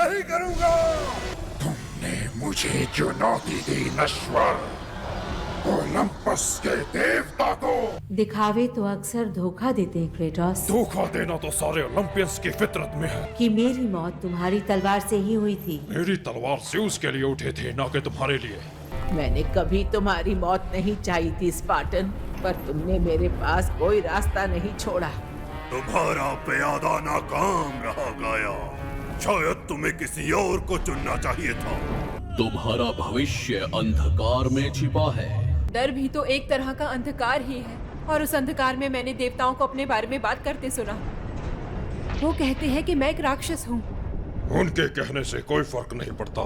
नहीं करूंगा। तुमने मुझे चुनौती दी नश्वर, ओलंपस के देवता को। दिखावे तो अक्सर धोखा देते हैं क्रेटोस। धोखा देना तो सारे ओलंपियंस की फितरत में है। कि मेरी मौत तुम्हारी तलवार से ही हुई थी। मेरी तलवार ज़्यूस के लिए उठे थे, ना कि तुम्हारे लिए। मैंने कभी तुम्हारी मौत नहीं चाही थी स्पार्टन, पर तुमने मेरे पास कोई रास्ता नहीं छोड़ा। तुम्हारा प्यादा नाकाम रहा गाया। शायद तुम्हें किसी और को चुनना चाहिए था। तुम्हारा भविष्य अंधकार में छिपा है। डर भी तो एक तरह का अंधकार ही है, और उस अंधकार में मैंने देवताओं को अपने बारे में बात करते सुना। वो कहते हैं कि मैं एक राक्षस हूँ। उनके कहने से कोई फर्क नहीं पड़ता।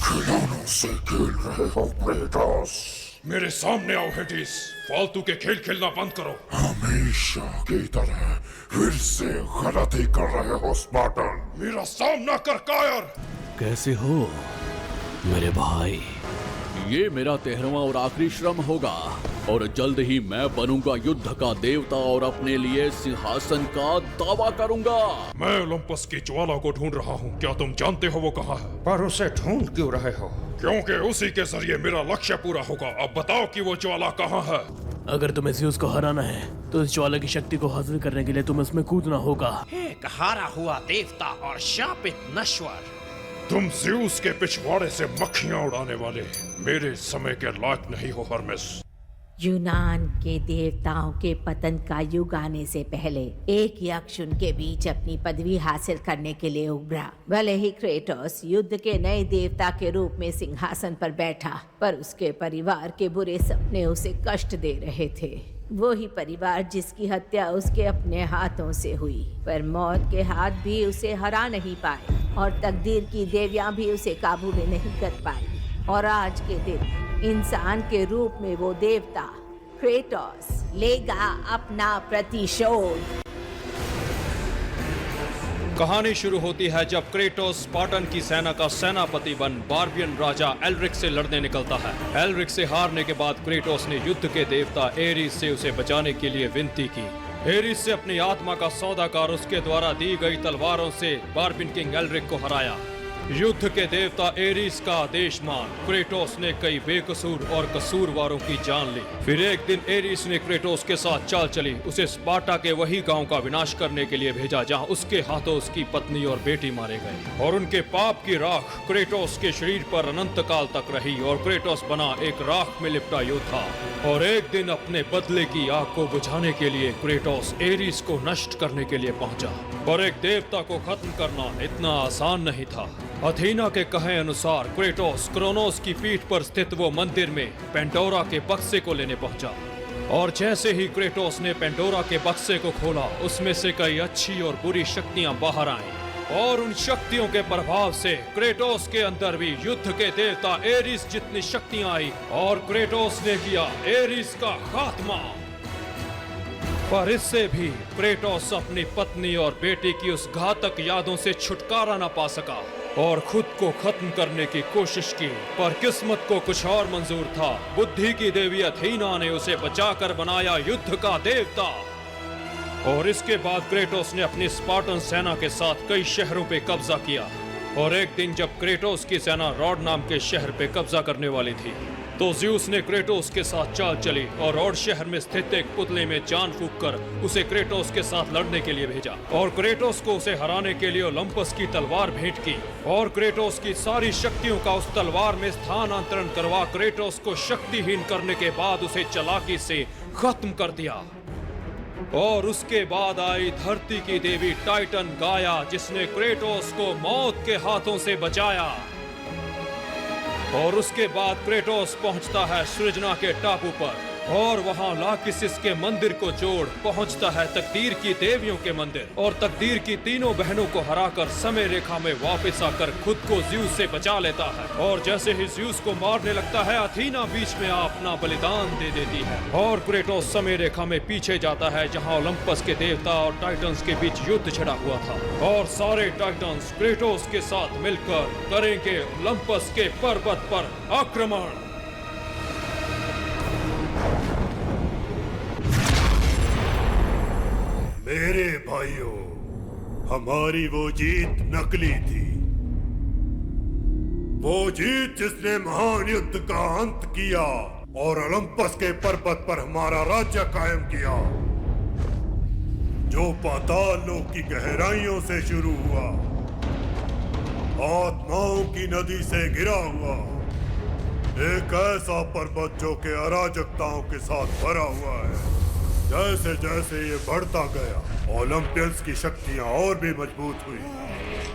खिलौनों से खेल रहे हो क्रेटोस। मेरे सामने आओ हेडिस, फालतू के खेल खेलना बंद करो। हमेशा की तरह फिर से गलती कर रहे हो स्पार्टन। मेरा सामना कर कायर। कैसे हो मेरे भाई? ये मेरा 13वां और आखिरी श्रम होगा, और जल्द ही मैं बनूंगा युद्ध का देवता और अपने लिए सिंहासन का दावा करूंगा। मैं ओलंपस की ज्वाला को ढूंढ रहा हूँ। क्या तुम जानते हो वो कहाँ है? पर उसे ढूंढ क्यों रहे हो? क्योंकि उसी के जरिए मेरा लक्ष्य पूरा होगा। अब बताओ कि वो ज्वाला कहाँ है? अगर तुम्हें ज़्यूस को हराना है तो इस ज्वाला की शक्ति को हासिल करने के लिए तुम्हें उसमें कूदना होगा। एक हारा हुआ देवता और शापित नश्वर। तुम ज़्यूस के पिछवाड़े से मक्खियां उड़ाने वाले मेरे समय के लायक नहीं हो हर्मेस। यूनान के देवताओं के पतन का युग आने से पहले एक यक्ष उनके बीच अपनी पदवी हासिल करने के लिए उभरा। भले ही क्रेटोस युद्ध के नए देवता के रूप में सिंहासन पर बैठा, पर उसके परिवार के बुरे सपने उसे कष्ट दे रहे थे। वो ही परिवार जिसकी हत्या उसके अपने हाथों से हुई। पर मौत के हाथ भी उसे हरा नहीं पाए, और तकदीर की देवियां भी उसे काबू में नहीं कर पाई। और आज के दिन इंसान के रूप में वो देवता क्रेटोस लेगा अपना प्रतिशोध। कहानी शुरू होती है जब क्रेटोस स्पार्टन की सेना का सेनापति बन बार्बियन राजा एल्रिक से लड़ने निकलता है। एल्रिक से हारने के बाद क्रेटोस ने युद्ध के देवता एरिस से उसे बचाने के लिए विनती की। एरिस से अपनी आत्मा का सौदा कर उसके द्वारा दी गई तलवारों से बार्बियन किंग एल्रिक को हराया। युद्ध के देवता एरिस का आदेश मान क्रेटोस ने कई बेकसूर और कसूरवारों की जान ली। फिर एक दिन एरिस ने क्रेटोस के साथ चाल चली, उसे स्पार्टा के वही गांव का विनाश करने के लिए भेजा जहां उसके हाथों उसकी पत्नी और बेटी मारे गए, और उनके पाप की राख क्रेटोस के शरीर पर अनंत काल तक रही, और क्रेटोस बना एक राख में लिपटा योद्धा। और एक दिन अपने बदले की आग को बुझाने के लिए क्रेटोस एरिस को नष्ट करने के लिए पहुंचा। पर एक देवता को खत्म करना इतना आसान नहीं था। अथीना के कहे अनुसार क्रेटोस क्रोनोस की पीठ पर स्थित वो मंदिर में पेंडोरा के बक्से को लेने पहुंचा, और जैसे ही क्रेटोस ने पेंडोरा के बक्से को खोला, उसमें से कई अच्छी और बुरी शक्तियां बाहर आईं, और उन शक्तियों के प्रभाव से क्रेटोस के अंदर भी युद्ध के देवता एरिस जितनी शक्तियां आई, और क्रेटोस ने किया एरिस का खात्मा। पर इससे भी क्रेटोस अपनी पत्नी और बेटी की उस घातक यादों से छुटकारा न पा सका, और खुद को खत्म करने की कोशिश की। पर किस्मत को कुछ और मंजूर था। बुद्धि की देवी अथीना ने उसे बचाकर बनाया युद्ध का देवता। और इसके बाद क्रेटोस ने अपनी स्पार्टन सेना के साथ कई शहरों पे कब्जा किया, और एक दिन जब क्रेटोस की सेना रॉड नाम के शहर पे कब्जा करने वाली थी, तो ज़्यूस ने क्रेटोस के साथ चाल चली और रॉड शहर में स्थित एक पुतले में जान फूंककर उसे क्रेटोस के साथ लड़ने के लिए भेजा, और क्रेटोस को उसे हराने के लिए ओलंपस की तलवार भेंट की, और क्रेटोस की सारी शक्तियों का उस तलवार में स्थानांतरण करवा क्रेटोस को शक्तिहीन करने के बाद उसे चालाकी से खत्म कर दिया। और उसके बाद आई धरती की देवी टाइटन गाया, जिसने क्रेटोस को मौत के हाथों से बचाया। और उसके बाद क्रेटोस पहुंचता है सृजना के टापू पर, और वहां लाकिसिस के मंदिर को जोड़ पहुंचता है तकदीर की देवियों के मंदिर, और तकदीर की तीनों बहनों को हराकर समय रेखा में वापस आकर खुद को ज़्यूस से बचा लेता है। और जैसे ही ज़्यूस को मारने लगता है, अथीना बीच में अपना बलिदान दे देती है, और क्रेटोस समय रेखा में पीछे जाता है जहां ओलंपस के देवता और टाइटन्स के बीच युद्ध छिड़ा हुआ था, और सारे टाइटन्स क्रेटोस के साथ मिलकर करेंगे ओलंपस के पर्वत पर आक्रमण। मेरे भाइयों, हमारी वो जीत नकली थी। वो जीत जिसने महान युद्ध का अंत किया और ओलंपस के पर्वत पर हमारा राज्य कायम किया, जो पाताल लोक की गहराइयों से शुरू हुआ, आत्माओं की नदी से गिरा हुआ, एक ऐसा पर्वत जो कि अराजकताओं के साथ भरा हुआ है। जैसे जैसे ये बढ़ता गया, ओलंपियंस की शक्तियां और भी मजबूत हुई।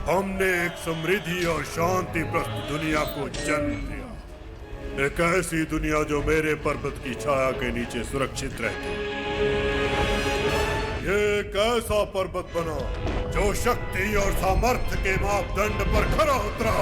हमने एक समृद्धि और शांति प्रस्त दुनिया को जन्म दिया, एक ऐसी दुनिया जो मेरे पर्वत की छाया के नीचे सुरक्षित रहती। ये एक ऐसा पर्वत बना जो शक्ति और सामर्थ्य के मापदंड पर खरा उतरा।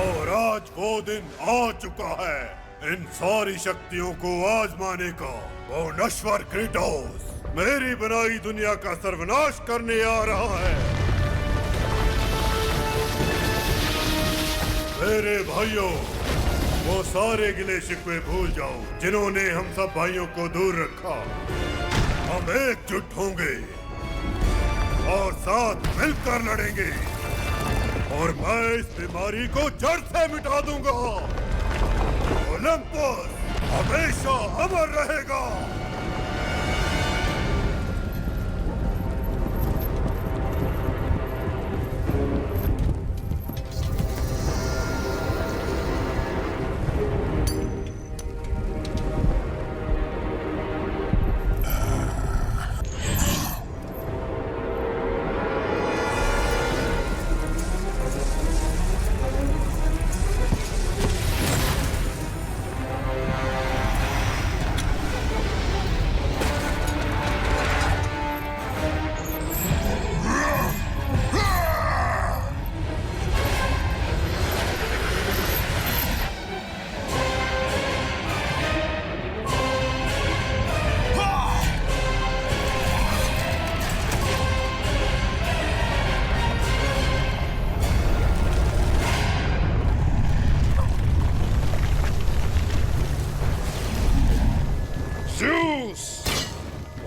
और आज वो दिन आ चुका है इन सारी शक्तियों को आजमाने का। वो नश्वर क्रेटोस मेरी बनाई दुनिया का सर्वनाश करने आ रहा है। मेरे भाइयों, वो सारे गिले शिकवे भूल जाओ जिन्होंने हम सब भाइयों को दूर रखा। हम एकजुट होंगे और साथ मिलकर लड़ेंगे और मैं इस बीमारी को जड़ से मिटा दूंगा। ओलंपस हमेशा अमर रहेगा।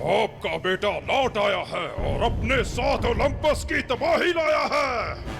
आपका बेटा लौट आया है और अपने साथ ओलंपस की तबाही लाया है।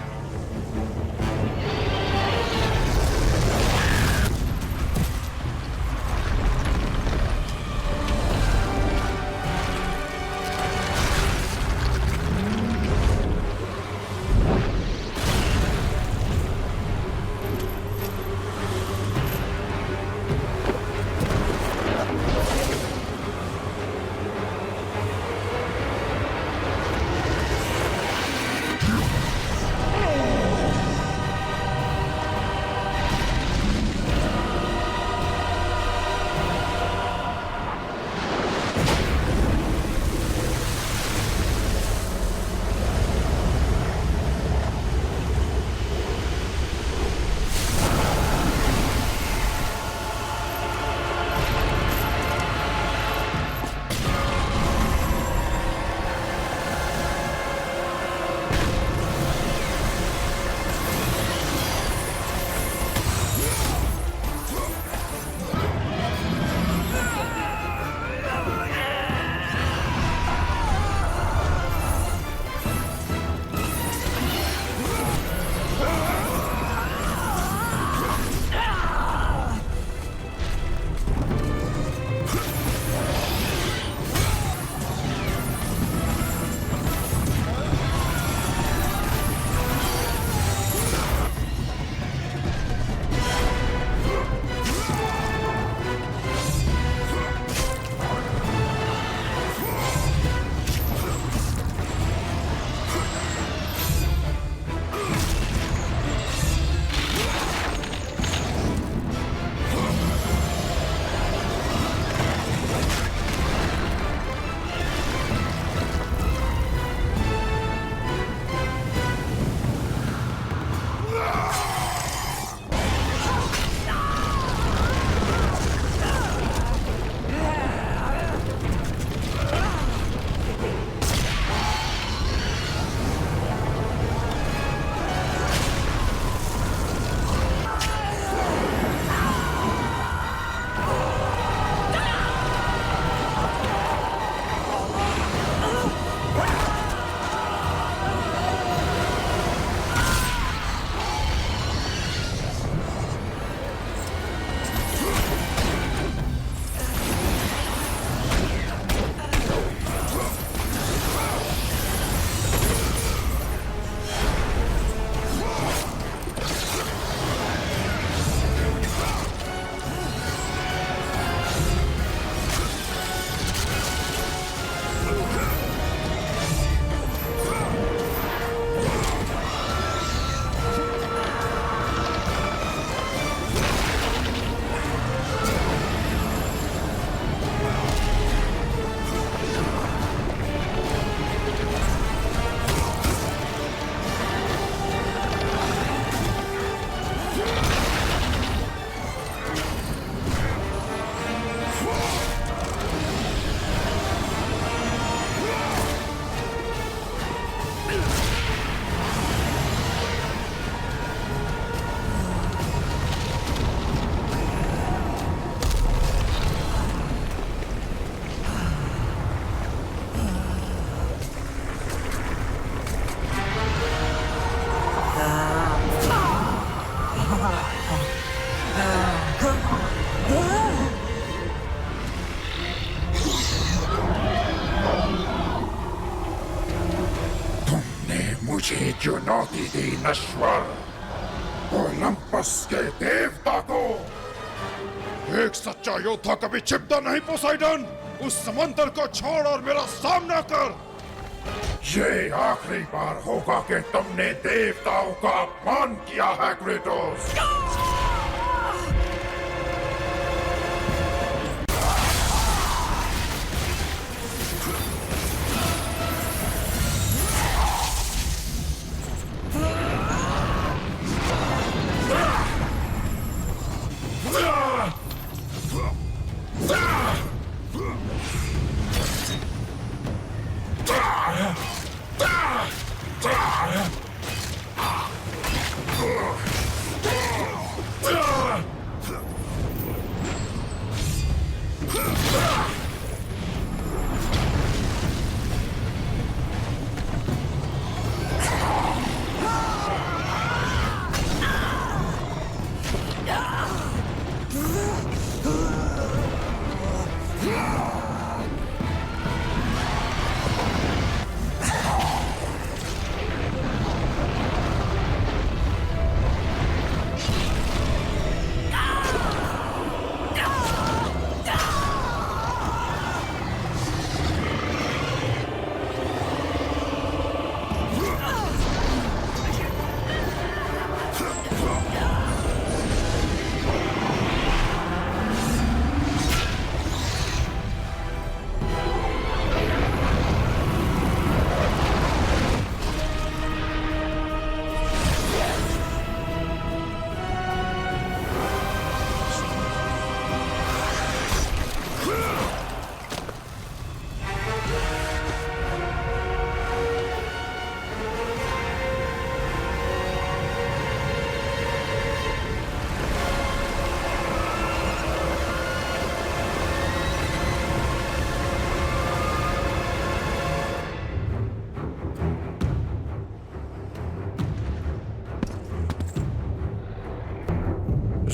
चुनौती दी नश्वर ओलंपस के देवता को। एक सच्चा योद्धा कभी छिपता नहीं पोसाइडन। उस समंदर को छोड़ और मेरा सामना कर। ये आखिरी बार होगा कि तुमने देवताओं का अपमान किया है क्रेटोस।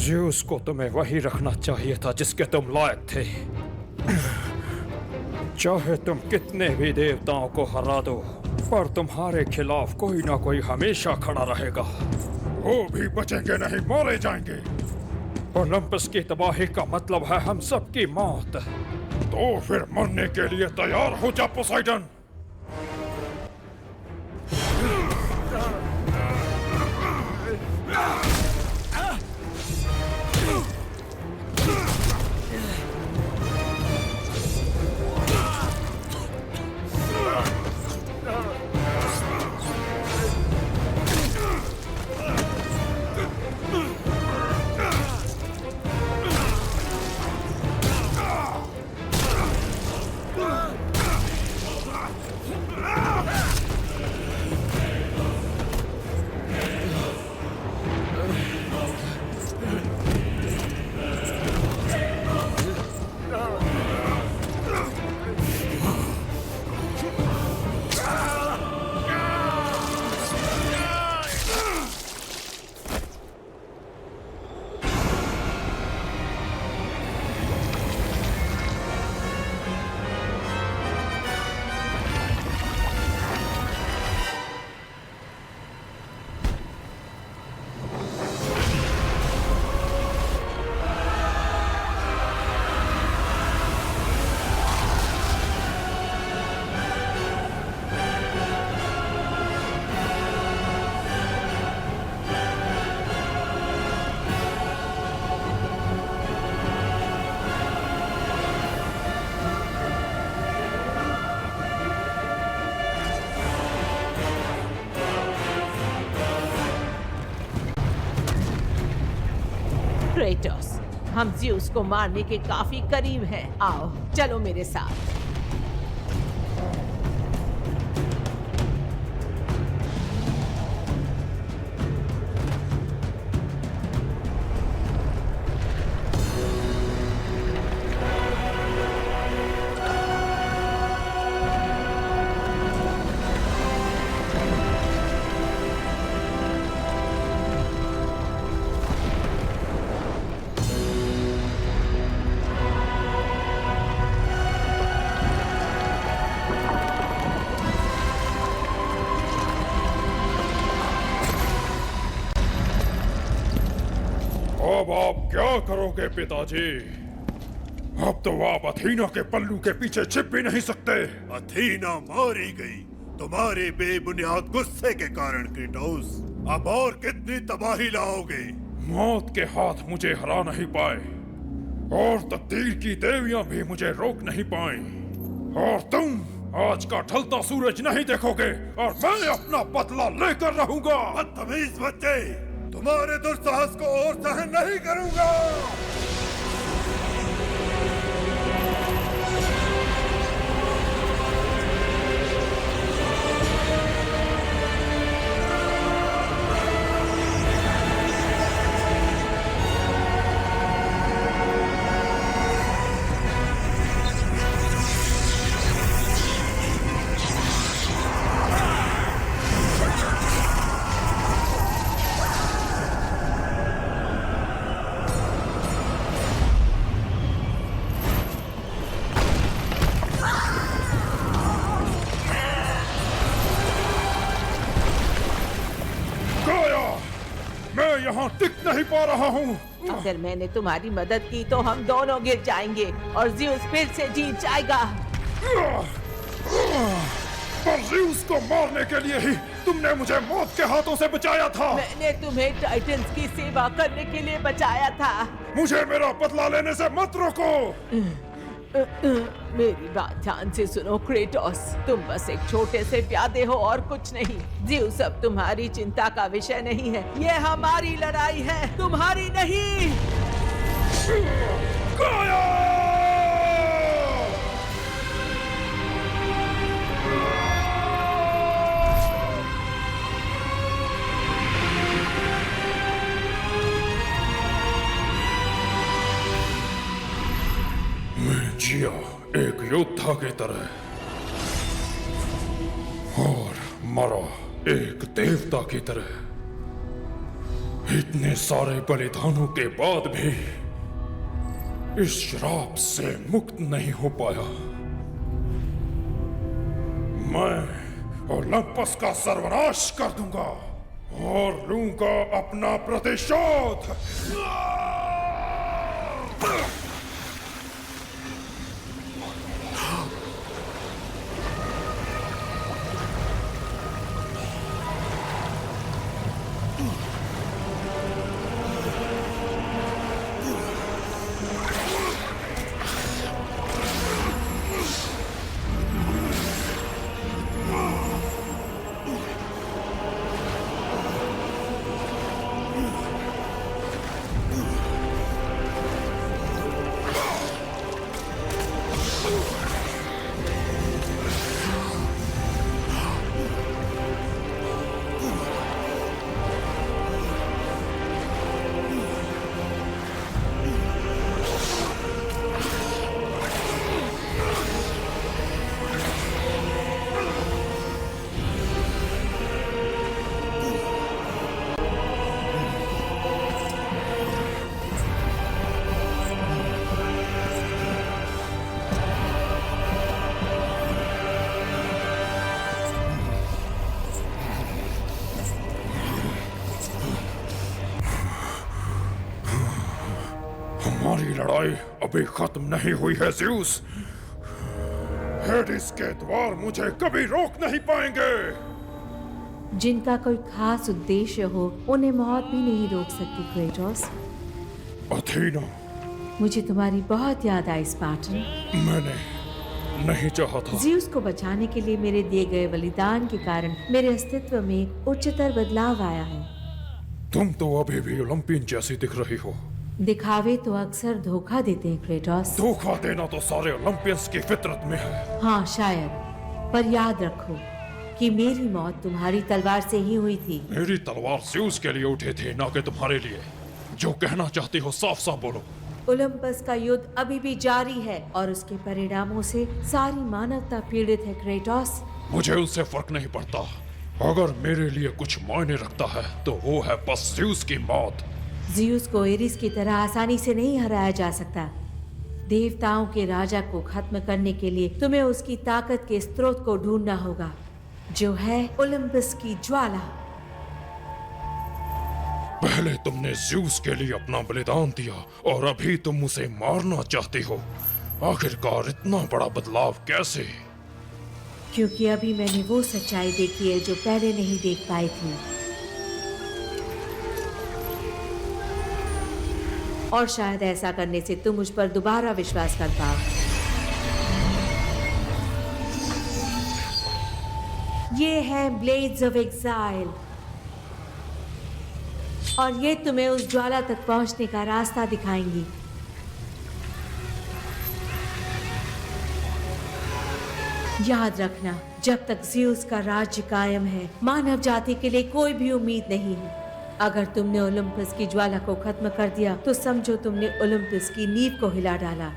ज़्यूस को तुम्हें वही रखना चाहिए था जिसके तुम लायक थे। चाहे तुम कितने भी देवताओं को हरा दो, पर तुम्हारे खिलाफ कोई ना कोई हमेशा खड़ा रहेगा। वो भी बचेंगे नहीं, मारे जाएंगे। ओलंपस की तबाही का मतलब है हम सबकी मौत। तो फिर मरने के लिए तैयार हो जा पोसाइडन। क्रेटोस, हम ज़्यूस को मारने के काफी करीब हैं। आओ, चलो मेरे साथ। क्या करोगे पिताजी? अब तो आप अथीना के पल्लू के पीछे छिप भी नहीं सकते। अथीना मारी गई तुम्हारे बेबुनियाद गुस्से के कारण क्रेटोस। अब और कितनी तबाही लाओगे? मौत के हाथ मुझे हरा नहीं पाए और तकदीर की देवियां भी मुझे रोक नहीं पाई। और तुम आज का ढलता सूरज नहीं देखोगे और मैं अपना बदला लेकर रहूंगा। बदतमीज बच्चे, तुम्हारे दुस्साहस को और सहन नहीं करूंगा। यहाँ टिक नहीं पा रहा हूँ। अगर मैंने तुम्हारी मदद की तो हम दोनों गिर जाएंगे और ज़्यूस फिर से जीत जाएगा। पर ज़्यूस को मारने के लिए ही तुमने मुझे मौत के हाथों से बचाया था। मैंने तुम्हें टाइटन्स की सेवा करने के लिए बचाया था। मुझे मेरा बदला लेने से मत रोको। मेरी बात ध्यान से सुनो क्रेटोस, तुम बस एक छोटे से प्यादे हो और कुछ नहीं। ज़्यूस अब तुम्हारी चिंता का विषय नहीं है। ये हमारी लड़ाई है, तुम्हारी नहीं। मैं जिया एक योद्धा की तरह और मरा एक देवता की तरह। इतने सारे बलिदानों के बाद भी इस श्राप से मुक्त नहीं हो पाया। मैं ओलंपस का सर्वनाश कर दूंगा और लूंगा अपना प्रतिशोध। हमारी लड़ाई अभी खत्म नहीं हुई है ज़्यूस। हेडिस के द्वार मुझे कभी रोक नहीं पाएंगे। जिनका कोई खास उद्देश्य हो उन्हें मौत भी नहीं रोक सकती क्रेटोस। अथीना, मुझे तुम्हारी बहुत याद आई स्पार्टन। मैंने नहीं चाहा था। ज़्यूस को बचाने के लिए मेरे दिए गए बलिदान के कारण मेरे अस्तित्व में उच्चतर बदलाव आया है। तुम तो अभी भी ओलंपियन जैसी दिख रही हो। दिखावे तो अक्सर धोखा देते हैं क्रेटोस। धोखा देना तो सारे ओलंपियंस की फितरत में है। हाँ शायद, पर याद रखो कि मेरी मौत तुम्हारी तलवार से ही हुई थी। मेरी तलवार ज़्यूस के लिए उठी थी, ना कि तुम्हारे लिए। जो कहना चाहती हो साफ साफ बोलो। ओलंपस का युद्ध अभी भी जारी है और उसके परिणामों से सारी मानवता पीड़ित है क्रेटोस। मुझे उससे फर्क नहीं पड़ता। अगर मेरे लिए कुछ मायने रखता है तो वो है बस ज़्यूस की मौत। ज़्यूस को एरिस की तरह आसानी से नहीं हराया जा सकता। देवताओं के राजा को खत्म करने के लिए तुम्हें उसकी ताकत के स्रोत को ढूंढना होगा, जो है ओलंपस की ज्वाला। पहले तुमने ज़्यूस के लिए अपना बलिदान दिया और अभी तुम उसे मारना चाहते हो। आखिरकार इतना बड़ा बदलाव कैसे? क्योंकि अभी मैंने वो सच्चाई देखी है जो पहले नहीं देख पाई थी। और शायद ऐसा करने से तुम मुझ पर दोबारा विश्वास कर पाओ। ये है ब्लेड्स ऑफ एग्जाइल और ये तुम्हें उस ज्वाला तक पहुंचने का रास्ता दिखाएंगी। याद रखना, जब तक ज़्यूस का राज्य कायम है, मानव जाति के लिए कोई भी उम्मीद नहीं है। अगर तुमने ओलंपस की ज्वाला को खत्म कर दिया तो समझो तुमने ओलंपस की नींव को हिला डाला।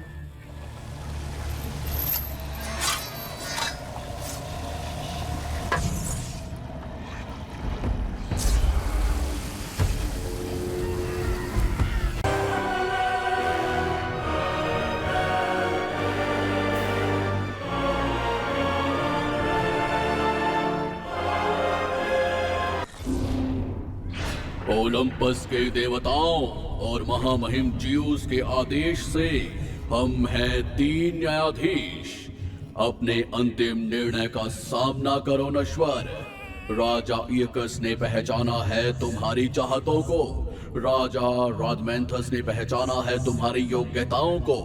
ओलंपस के देवताओं और महामहिम ज़्यूस के आदेश से हम हैं 3 न्यायाधीश। अपने अंतिम निर्णय का सामना करो नश्वर। राजा इयकस ने पहचाना है तुम्हारी चाहतों को, राजा रादमेंथस ने पहचाना है तुम्हारी योग्यताओं को,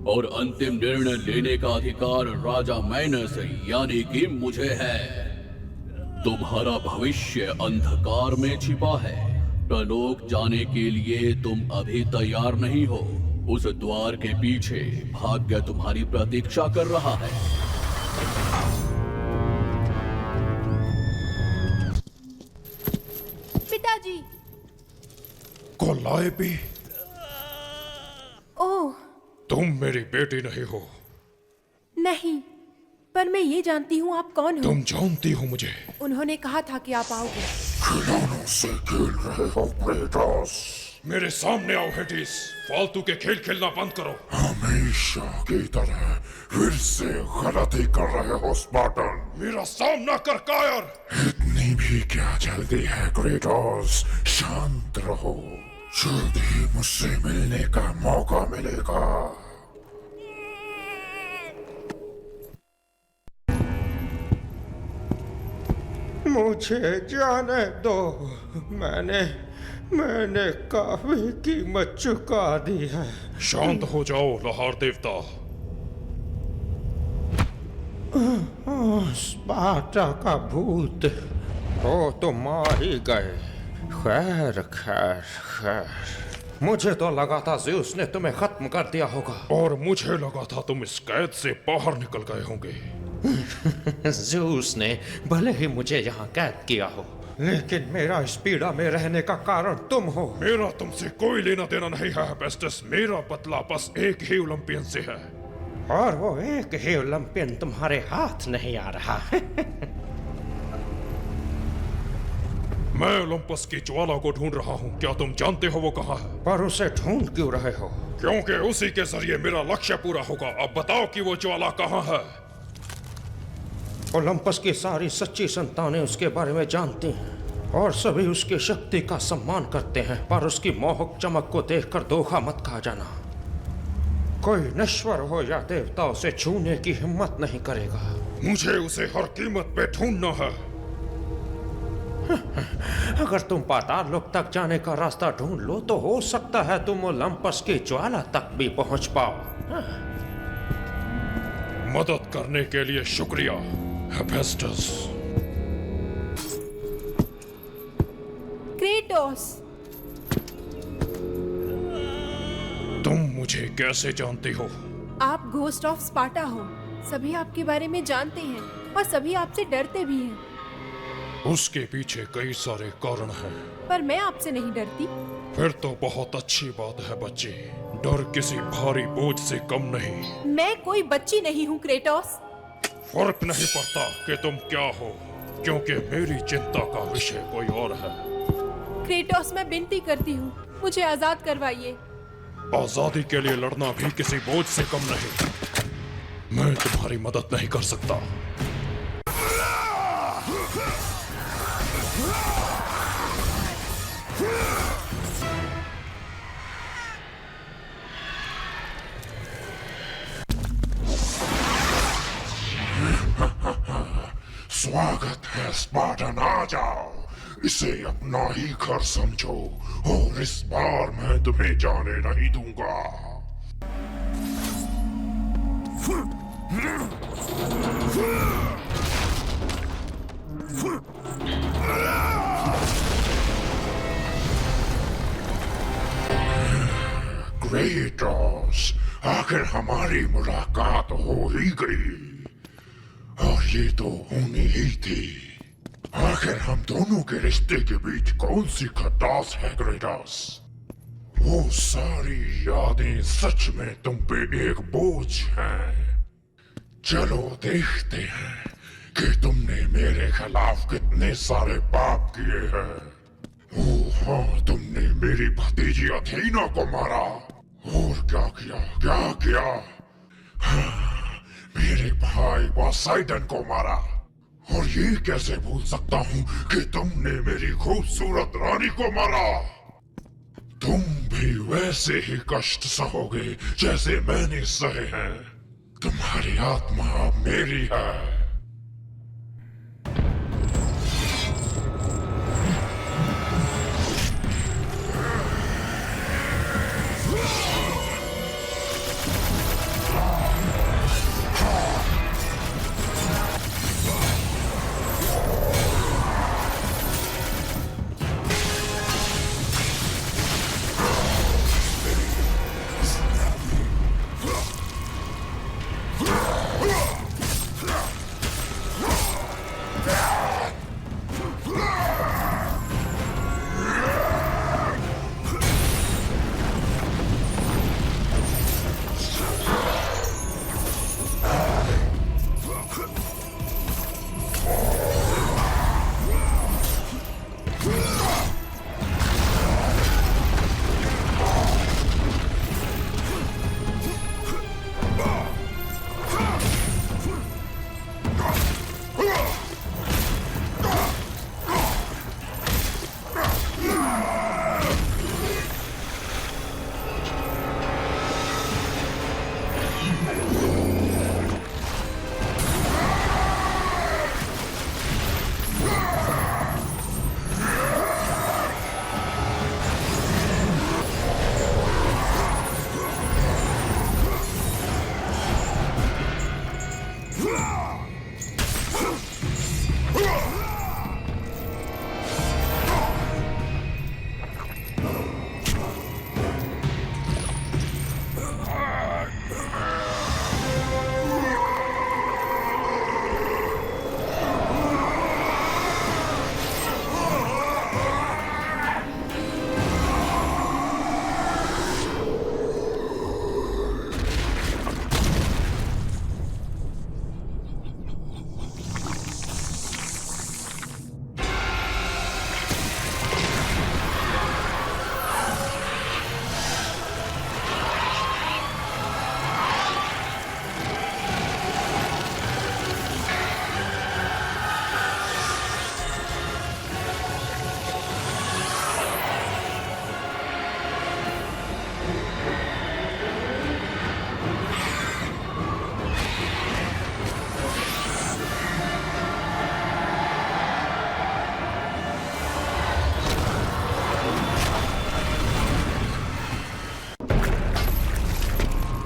और अंतिम निर्णय लेने का अधिकार राजा मैनस यानी कि मुझे है। तुम्हारा भविष्य अंधकार में छिपा है। प्रलोक जाने के लिए तुम अभी तैयार नहीं हो। उस द्वार के पीछे भाग्य तुम्हारी प्रतीक्षा कर रहा है। पिताजी। कोलाए भी? ओह, तुम मेरी बेटी नहीं हो। नहीं, पर मैं ये जानती हूँ आप कौन हो। तुम जानती हो मुझे। उन्होंने कहा था कि आप आओगे। खिलौनों से खेल रहे हो क्रेटोस। मेरे सामने आओ हेडिस। फालतू के खेल खेलना बंद करो। हमेशा की तरह फिर से गलती कर रहे हो स्पार्टन। मेरा सामना कर कायर। इतनी भी क्या जल्दी है क्रेटोस? शांत रहो, जल्द ही मुझसे मिलने का मौका मिलेगा। मुझे जाने दो। मैंने काफी कीमत चुका दी है। शांत हो जाओ लोहार देवता। स्पार्टा का भूत वो तो मार ही गए। खैर खैर खैर, मुझे तो लगा था ज़्यूस ने तुम्हें खत्म कर दिया होगा। और मुझे लगा था तुम इस कैद से बाहर निकल गए होंगे। ज़्यूस ने भले ही मुझे यहाँ कैद किया हो, लेकिन मेरा इस पीड़ा में रहने का कारण तुम हो। मेरा तुमसे कोई लेना देना नहीं है हेफेस्टस। मेरा बदला बस एक ही ओलंपियन से है, और वो एक ही ओलंपियन तुम्हारे हाथ नहीं आ रहा। मैं ओलंपस की ज्वाला को ढूंढ रहा हूँ। क्या तुम जानते हो वो कहाँ है? पर उसे ढूंढ क्यों रहे हो? क्योंकि उसी के जरिए मेरा लक्ष्य पूरा होगा। अब बताओ कि वो ज्वाला कहाँ है? ओलंपस की सारी सच्ची संतानें उसके बारे में जानती हैं और सभी उसकी शक्ति का सम्मान करते हैं, पर उसकी मोहक चमक को देखकर धोखा मत खा जाना। कोई नश्वर हो या देवता उसे छूने की हिम्मत नहीं करेगा। मुझे उसे हर कीमत पे ढूंढना है। अगर तुम पाताल लोक तक जाने का रास्ता ढूंढ लो तो हो सकता है तुम ओलंपस की ज्वाला तक भी पहुंच पाओ। मदद करने के लिए शुक्रिया हेफेस्टस। क्रेटोस, तुम मुझे कैसे जानती हो? आप घोस्ट ऑफ स्पार्टा हो। सभी आपके बारे में जानते हैं और सभी आपसे डरते भी हैं। उसके पीछे कई सारे कारण हैं। पर मैं आपसे नहीं डरती। फिर तो बहुत अच्छी बात है बच्ची। डर किसी भारी बोझ से कम नहीं। मैं कोई बच्ची नहीं हूँ क्रेटोस। फर्क नहीं पड़ता कि तुम क्या हो, क्योंकि मेरी चिंता का विषय कोई और है। क्रेटोस, मैं विनती करती हूँ, मुझे आजाद करवाइए। आजादी के लिए लड़ना भी किसी बोझ से कम नहीं। मैं तुम्हारी मदद नहीं कर सकता। स्वागत है स्पार्टन, आ जाओ। इसे अपना ही घर समझो और इस बार मैं तुम्हें जाने नहीं दूंगा। क्रेटोस, आखिर हमारी मुलाकात हो ही गई, और ये तो होनी ही थी। आखिर हम दोनों के रिश्ते के बीच कौन सी खटास है क्रेटोस? वो सारी यादें सच में तुम पे एक बोझ हैं। चलो देखते हैं कि तुमने मेरे खिलाफ कितने सारे पाप किए हैं। ओह हाँ, तुमने मेरी भतीजी अथीना को मारा, और क्या किया? हाँ, मेरे भाई पोसाइडन को मारा, और ये कैसे भूल सकता हूँ कि तुमने मेरी खूबसूरत रानी को मारा। तुम भी वैसे ही कष्ट सहोगे जैसे मैंने सहे हैं। तुम्हारी आत्मा अब मेरी है।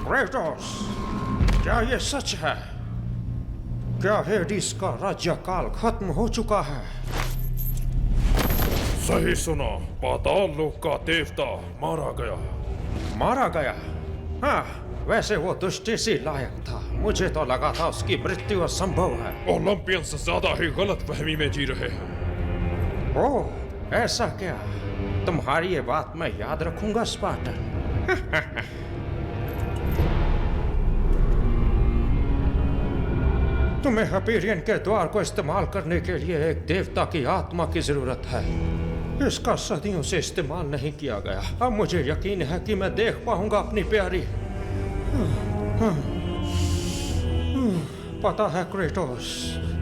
क्रेटोस, क्या ये सच है? क्या हेडिस का राज्यकाल खत्म हो चुका है? सही सुना, पाताल लोक का देवता मारा गया। मारा गया? हाँ, वैसे वो दुष्टि से लायक था। मुझे तो लगा था उसकी मृत्यु असंभव है। ओलंपियंस ज्यादा ही गलत फहमी में जी रहे हैं। ओह, ऐसा क्या? तुम्हारी ये बात मैं याद रखूंगा स्पार्टन। तुम्हें हाइपेरियन के द्वार को इस्तेमाल करने के लिए एक देवता की आत्मा की जरूरत है। इसका सदियों से इस्तेमाल नहीं किया गया। अब मुझे यकीन है कि मैं देख पाऊंगा अपनी प्यारी। पता है क्रेटोस,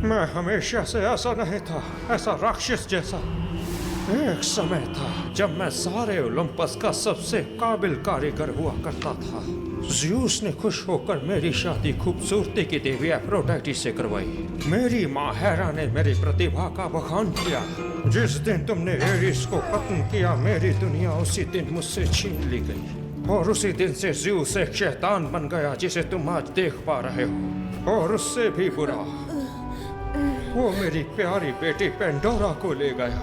मैं हमेशा से ऐसा नहीं था, ऐसा राक्षस जैसा। एक समय था जब मैं सारे ओलंपस का सबसे काबिल कारीगर हुआ करता था। ज़्यूस ने खुश होकर मेरी शादी खूबसूरती की देवी एफ्रोडाइटी से करवाई। मेरी माँ हेरा ने मेरी प्रतिभा का बखान किया। जिस दिन तुमने एरिस को खत्म किया, मेरी दुनिया उसी दिन मुझसे छीन ली गई। और उसी दिन से ज़्यूस एक शैतान बन गया जिसे तुम आज देख पा रहे हो। और उससे भी बुरा, वो मेरी प्यारी बेटी पेंडोरा को ले गया।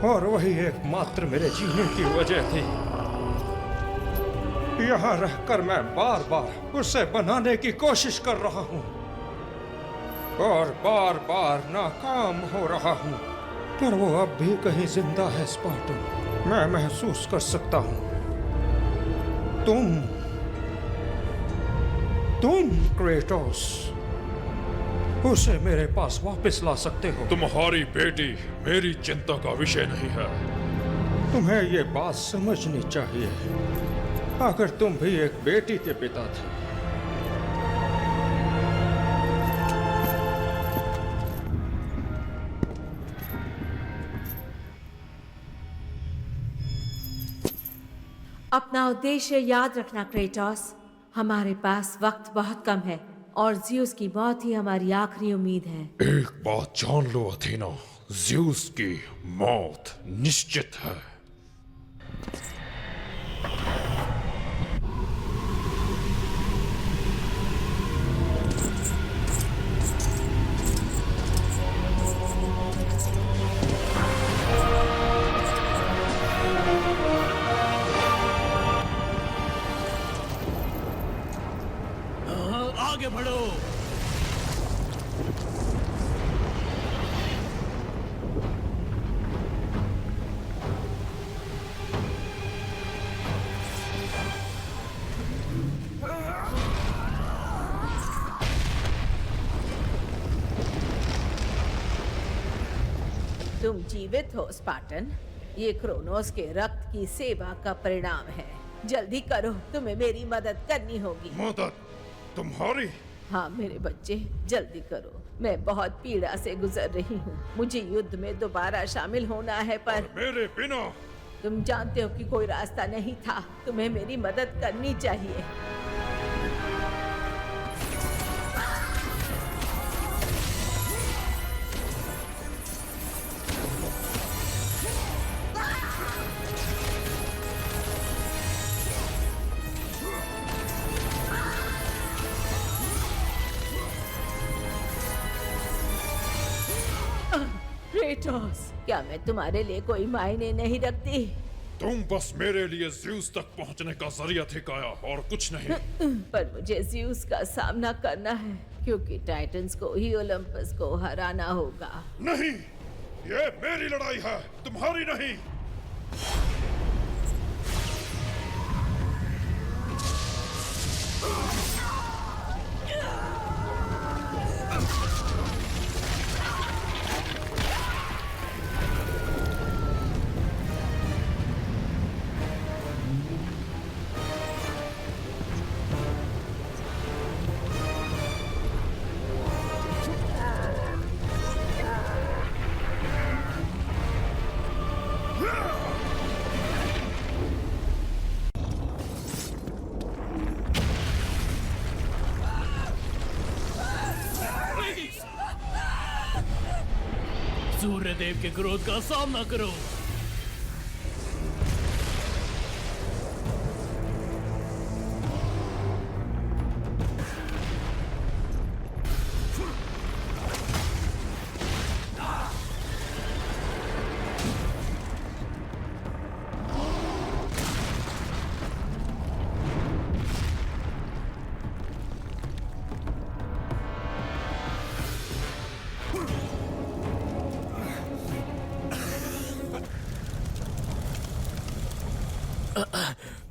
और वही एकमात्र मेरे जीने की वजह थी। यहाँ रहकर मैं बार बार उसे बनाने की कोशिश कर रहा हूँ और बार बार नाकाम हो रहा हूँ। पर वो अब भी कहीं जिंदा है स्पार्टन। मैं महसूस कर सकता हूँ। तुम क्रेटोस उसे मेरे पास वापस ला सकते हो। तुम्हारी बेटी मेरी चिंता का विषय नहीं है। तुम्हें ये बात समझनी चाहिए। अगर तुम भी एक बेटी के पिता थे। अपना उद्देश्य याद रखना क्रेटोस। हमारे पास वक्त बहुत कम है और ज़्यूस की मौत ही हमारी आखिरी उम्मीद है। एक बात जान लो अथीना, ज़्यूस की मौत निश्चित है। आगे बढ़ो। तुम जीवित हो स्पार्टन। ये क्रोनोस के रक्त की सेवा का परिणाम है। जल्दी करो, तुम्हें मेरी मदद करनी होगी। मदद तुम्हारी? हाँ मेरे बच्चे, जल्दी करो। मैं बहुत पीड़ा से गुजर रही हूँ। मुझे युद्ध में दोबारा शामिल होना है, पर मेरे बिना तुम जानते हो कि कोई रास्ता नहीं था। तुम्हें मेरी मदद करनी चाहिए। क्रेटोस, क्या मैं तुम्हारे लिए कोई मायने नहीं रखती? तुम बस मेरे लिए ज़्यूस तक पहुंचने का जरिया थी काया, और कुछ नहीं। पर मुझे ज़्यूस का सामना करना है, क्योंकि टाइटंस को ही ओलंपस को हराना होगा। नहीं, ये मेरी लड़ाई है, तुम्हारी नहीं। सूर्यदेव के क्रोध का सामना करो।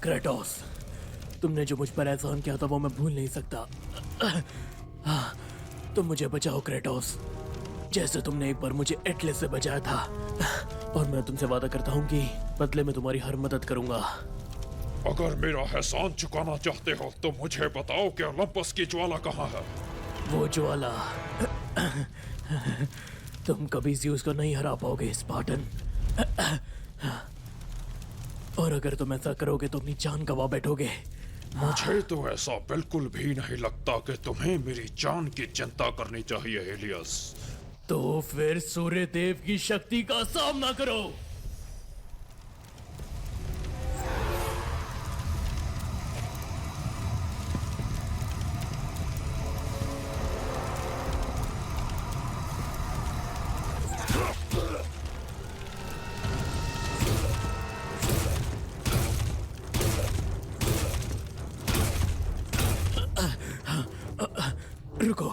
क्रेटोस, तुमने जो मुझ पर एहसान किया था वो मैं भूल नहीं सकता। तुम मुझे बचाओ क्रेटोस, जैसे तुमने एक बार मुझे एटलस से बचाया था। और मैं तुमसे वादा करता हूँ कि बदले में तुम्हारी हर मदद करूंगा। अगर मेरा एहसान चुकाना चाहते हो तो मुझे बताओ कि ओलंपस की ज्वाला कहाँ है। वो ज्वाला तुम कभी ज़्यूस को नहीं हरा पाओगे स्पार्टन। और अगर तुम ऐसा करोगे तो अपनी जान गवा बैठोगे। मुझे तो ऐसा बिल्कुल भी नहीं लगता कि तुम्हें मेरी जान की चिंता करनी चाहिए हेलियस। तो फिर सूर्य देव की शक्ति का सामना करो। रुको,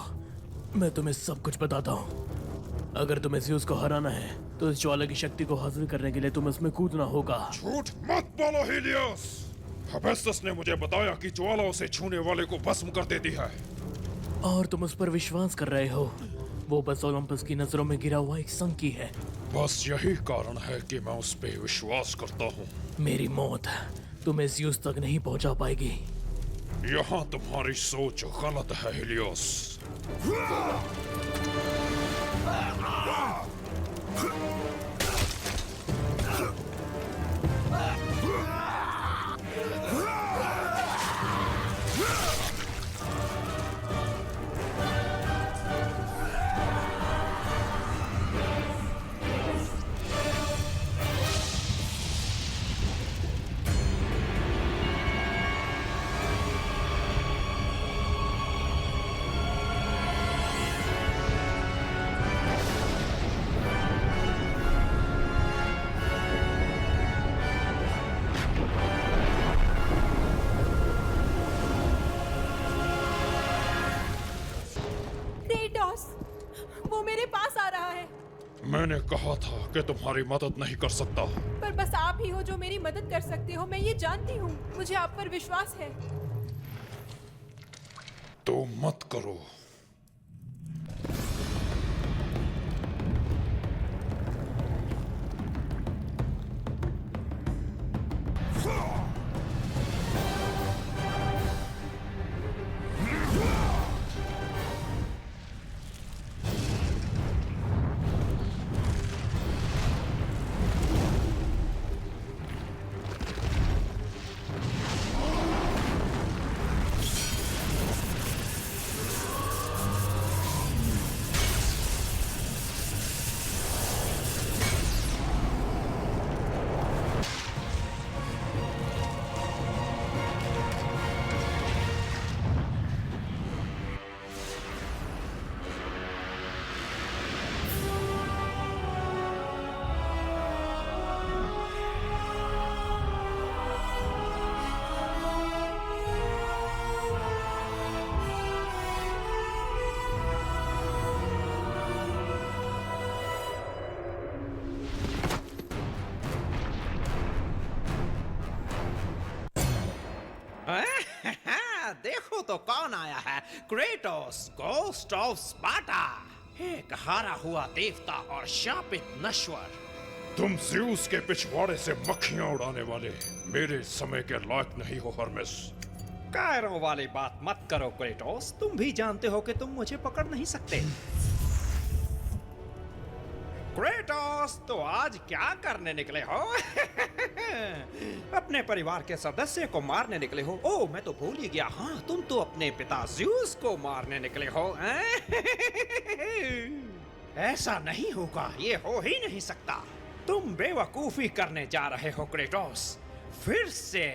मैं तुम्हें सब कुछ बताता हूँ। अगर तुम्हें ज़्यूस को हराना है तो इस ज्वाला की शक्ति को हासिल करने के लिए तुम्हें उसमें कूदना होगा। झूठ मत बोलो हेलियस। हेफेस्टस ने मुझे बताया कि ज्वाला उसे छूने वाले को भस्म कर देती है। और तुम उस पर विश्वास कर रहे हो। वो बस ओलंपस की नजरों में गिरा हुआ एक संकी है। बस यही कारण है कि मैं उस पे विश्वास करता हूँ। मेरी मौत तुम्हें ज़्यूस तक नहीं पहुंचा पाएगी। यहाँ तुम्हारी सोच गलत है हेलियस। क्रेटोस, वो मेरे पास आ रहा है। मैंने कहा था कि तुम्हारी मदद नहीं कर सकता। पर बस आप ही हो जो मेरी मदद कर सकते हो। मैं ये जानती हूँ, मुझे आप पर विश्वास है। तो मत करो। देखो तो कौन आया है। क्रेटोस, गोस्ट ऑफ स्पार्टा, एक हारा हुआ देवता और शापित नश्वर। तुम ज़्यूस के पिछवाड़े से मक्खियां उड़ाने वाले मेरे समय के लायक नहीं हो हर्मेस। कायरों वाली बात मत करो क्रेटोस, तुम भी जानते हो कि तुम मुझे पकड़ नहीं सकते। क्रेटोस, तो आज क्या करने निकले हो? अपने परिवार के सदस्य को मारने निकले हो? ओह, मैं तो भूल ही गया। हाँ, तुम तो अपने पिता ज़्यूस को मारने निकले हो। ऐसा नहीं होगा, ये हो ही नहीं सकता। तुम बेवकूफी करने जा रहे हो क्रेटोस। फिर से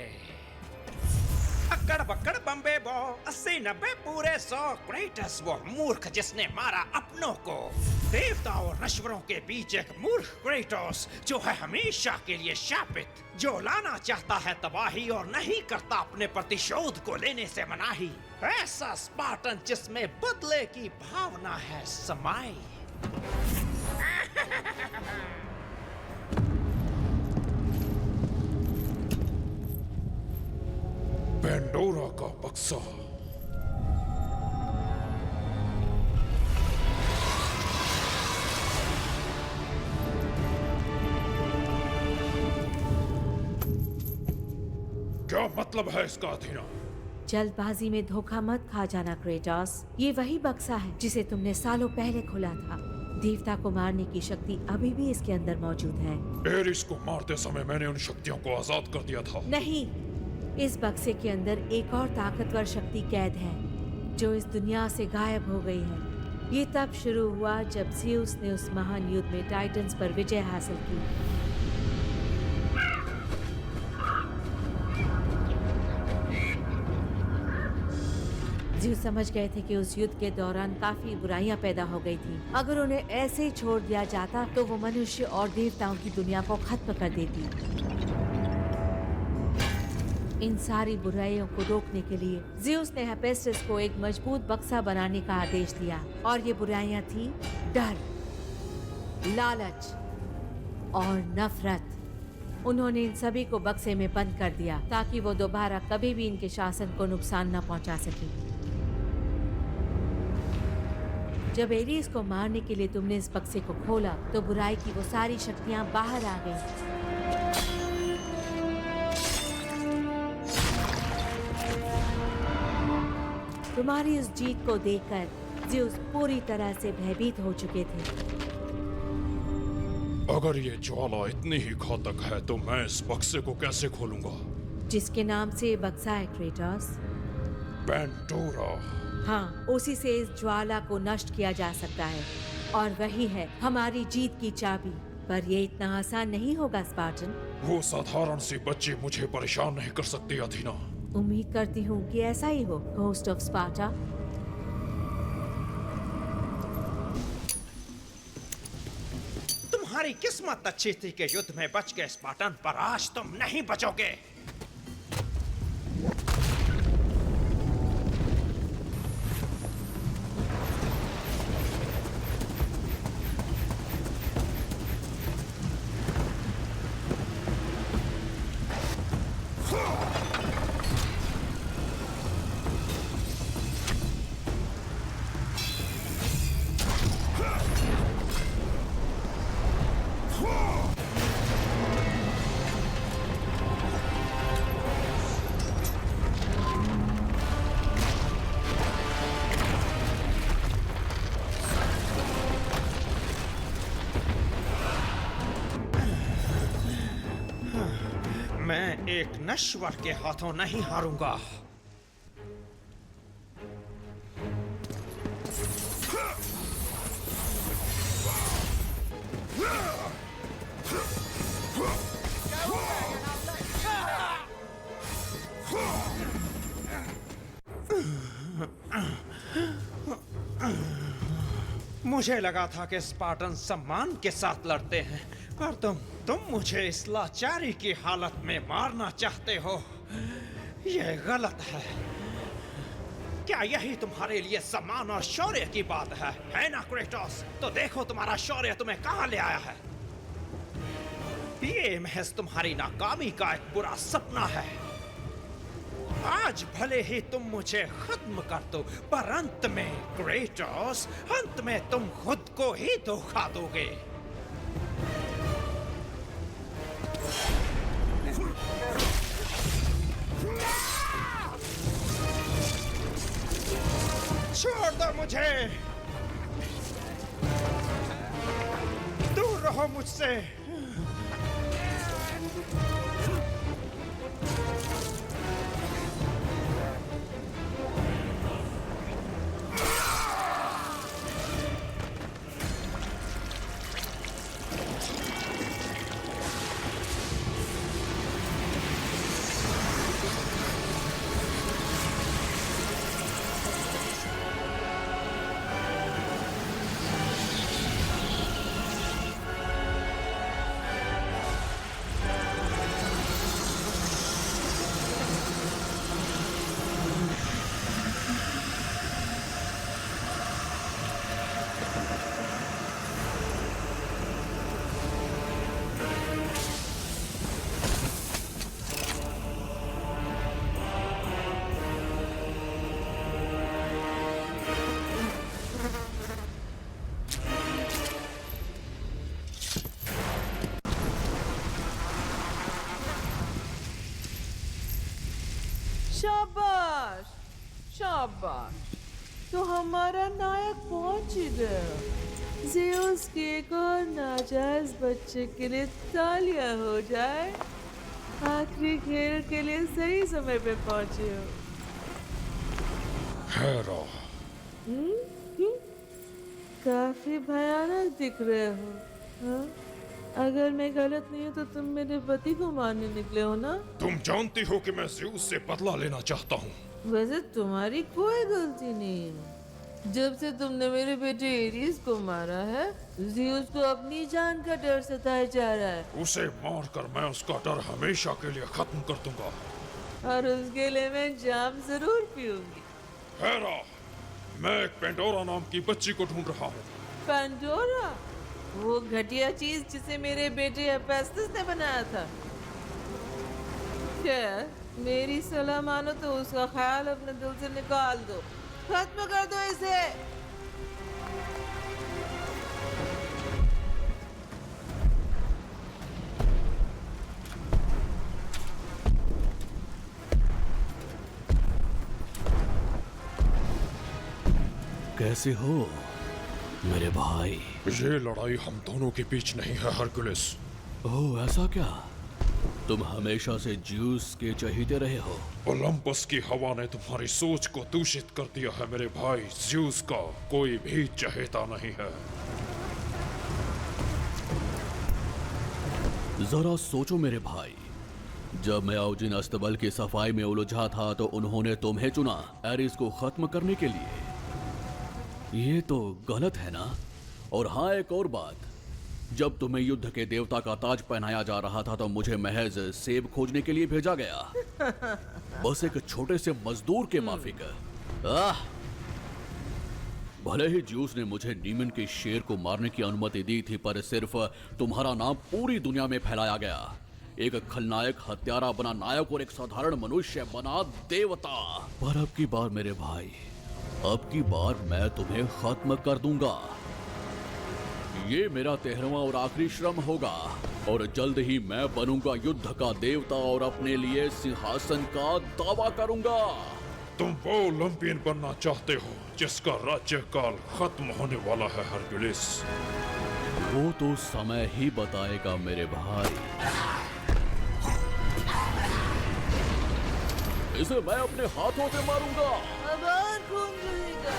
अकड़ बकड़ बम्बे बो, 80-90 पूरे 100। क्रेटस वो मूर्ख जिसने मारा अपनों को। देवता और नश्वरों के बीच एक मूर्ख क्रेटोस जो है हमेशा के लिए शापित, जो लाना चाहता है तबाही और नहीं करता अपने प्रतिशोध को लेने से मनाही। ऐसा स्पार्टन जिसमें बदले की भावना है समाई। पेंडोरा का बक्सा। क्या मतलब है इसका अधीना? जल्दबाजी में धोखा मत खा जाना क्रेटोस। ये वही बक्सा है जिसे तुमने सालों पहले खोला था। देवता को मारने की शक्ति अभी भी इसके अंदर मौजूद है। एरिस को मारते समय मैंने उन शक्तियों को आजाद कर दिया था। नहीं, इस बक्से के अंदर एक और ताकतवर शक्ति कैद है जो इस दुनिया से गायब हो गई है। ये तब शुरू हुआ जब ज़्यूस ने उस महान युद्ध में टाइटंस पर विजय हासिल की। ज़्यूस समझ गए थे कि उस युद्ध के दौरान काफी बुराइयां पैदा हो गई थी। अगर उन्हें ऐसे ही छोड़ दिया जाता तो वो मनुष्य और देवताओं की दुनिया को खत्म कर देती। इन सारी बुराइयों को रोकने के लिए ज़्यूस ने हेफेस्टस को एक मजबूत बक्सा बनाने का आदेश दिया और ये बुराइयां थी डर, लालच और नफरत। उन्होंने इन सभी को बक्से में बंद कर दिया ताकि वो दोबारा कभी भी इनके शासन को नुकसान न पहुंचा सके। जब एरिस को मारने के लिए तुमने इस बक्से को खोला तो बुराई की वो सारी शक्तियां बाहर आ गईं। तुम्हारी इस जीत को देखकर ज़्यूस पूरी तरह से भयभीत हो चुके थे। अगर ये ज्वाला इतनी ही घातक है तो मैं इस बक्से को कैसे खोलूंगा? जिसके नाम से ये बक्सा है क्रेटोस। पेंडोरा। हाँ, उसी से इस ज्वाला को नष्ट किया जा सकता है और वही है हमारी जीत की चाबी। पर ये इतना आसान नहीं होगा स्पार्टन। वो साधारण सी बच्ची मुझे परेशान नहीं कर सकती अथीना। उम्मीद करती हूँ कि ऐसा ही हो, होस्ट ऑफ स्पार्टा। तुम्हारी किस्मत अच्छी थी कि युद्ध में बच गए स्पार्टन, पर आज तुम नहीं बचोगे। मैं एक नश्वर के हाथों नहीं हारूंगा। मुझे लगा था कि स्पार्टन सम्मान के साथ लड़ते हैं, पर तुम मुझे इस लाचारी की हालत में मारना चाहते हो। यह गलत है। क्या यही तुम्हारे लिए सम्मान और शौर्य की बात है ना क्रेटोस? तो देखो तुम्हारा शौर्य तुम्हें कहां ले आया है। ये महज तुम्हारी नाकामी का एक बुरा सपना है। आज भले ही तुम मुझे खत्म कर दो, पर अंत में क्रेटोस, अंत में तुम खुद को ही धोखा दोगे। छोड़ दो मुझे, दूर रहो मुझसे। शाबाश शाबाश, तो हमारा नायक पहुंच गया। ज़ेउस के एक और नाजायज बच्चे के लिए तालियां हो जाए। आखिरी खेल के लिए सही समय पे पहुंचे हो। हेरा, काफी भयानक दिख रहे हो। हाँ? अगर मैं गलत नहीं हूँ तो तुम मेरे पति को मारने निकले हो ना? तुम जानती हो कि मैं ज़्यूस से बदला लेना चाहता हूँ। वैसे तुम्हारी कोई गलती नहीं है। जब से तुमने मेरे बेटे एरिस को मारा है, ज़्यूस को अपनी जान का डर सताया जा रहा है। उसे मारकर मैं उसका डर हमेशा के लिए खत्म कर दूंगा। और उसके लिए मैं जाम जरूर पीऊंगी। हेरा, मैं एक पेंडोरा नाम की बच्ची को ढूंढ रहा हूँ। पेंडोरा? वो घटिया चीज जिसे मेरे बेटे हेफेस्टस ने बनाया था। क्या मेरी सलाह मानो तो उसका ख्याल अपने दिल से निकाल दो, खत्म कर दो इसे। कैसे हो मेरे भाई? ये लड़ाई हम दोनों के बीच नहीं है हरकुलिस। ओह, ऐसा क्या? तुम हमेशा से ज़्यूस के चहीते रहे हो। ओलंपस की हवा ने तुम्हारी सोच को दूषित कर दिया है मेरे भाई। ज़्यूस का कोई भी चहेता नहीं है। जरा सोचो मेरे भाई, जब मैं आउजिन अस्तबल की सफाई में उलझा था तो उन्होंने तुम्हें चुना एरिस को खत्म करने के लिए। ये तो गलत है ना? और हाँ, एक और बात, जब तुम्हें युद्ध के देवता का ताज पहनाया जा रहा था तो मुझे महज सेब खोजने के लिए भेजा गया। बस एक छोटे से मजदूर के माफिक। भले ही ज़्यूस ने मुझे नीमन के शेर को मारने की अनुमति दी थी, पर सिर्फ तुम्हारा नाम पूरी दुनिया में फैलाया गया। एक खलनायक हत्यारा बना नायक और एक साधारण मनुष्य बना देवता। पर अब की बार मेरे भाई, अब की बार मैं तुम्हें खत्म कर दूंगा। ये मेरा 13वां और आखिरी श्रम होगा और जल्द ही मैं बनूंगा युद्ध का देवता और अपने लिए सिंहासन का दावा करूंगा। तुम वो ओलंपियन बनना चाहते हो जिसका राज्यकाल खत्म होने वाला है हरकुलिस। वो तो समय ही बताएगा मेरे भाई। इसे मैं अपने हाथों से मारूंगा। अब और खून बहेगा।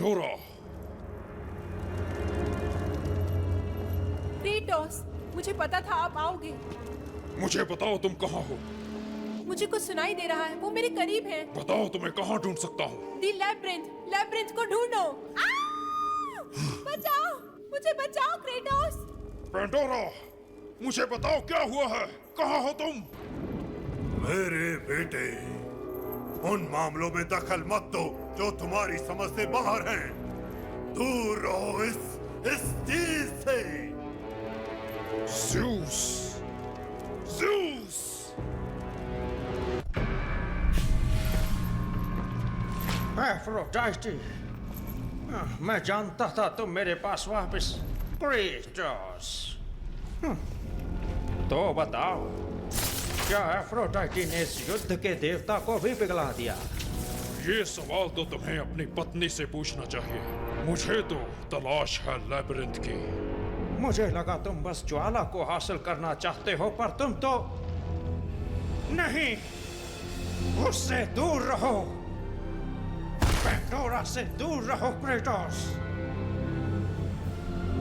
पेंडोरा। क्रेटोस, मुझे पता था आप आओगे। मुझे बताओ तुम कहाँ हो? मुझे कुछ सुनाई दे रहा है, वो मेरे करीब है। बताओ तुम्हें कहाँ ढूंढ सकता हूँ? दी लैब्रिंथ, लैब्रिंथ को ढूंढो। बचाओ, मुझे बचाओ क्रेटोस। पेंडोरा, मुझे बताओ क्या हुआ है? कहाँ हो तुम? मेरे बेटे, उन मामलों में दखल मत दो जो तुम्हारी समझ से बाहर हैं। दूर रहो इस चीज से। Zeus, Zeus. एफ्रोडाइटी, मैं जानता था तुम मेरे पास वापस। क्रेटोस, तो बताओ, क्या एफ्रोडाइटी ने इस युद्ध के देवता को भी पिघला दिया? ये सवाल तो तुम्हें अपनी पत्नी से पूछना चाहिए। मुझे तो तलाश है लैबिरिंथ की। मुझे लगा तुम बस ज्वाला को हासिल करना चाहते हो, पर तुम तो नहीं। उससे दूर रहो, पेंडोरा से दूर रहो क्रेटोस।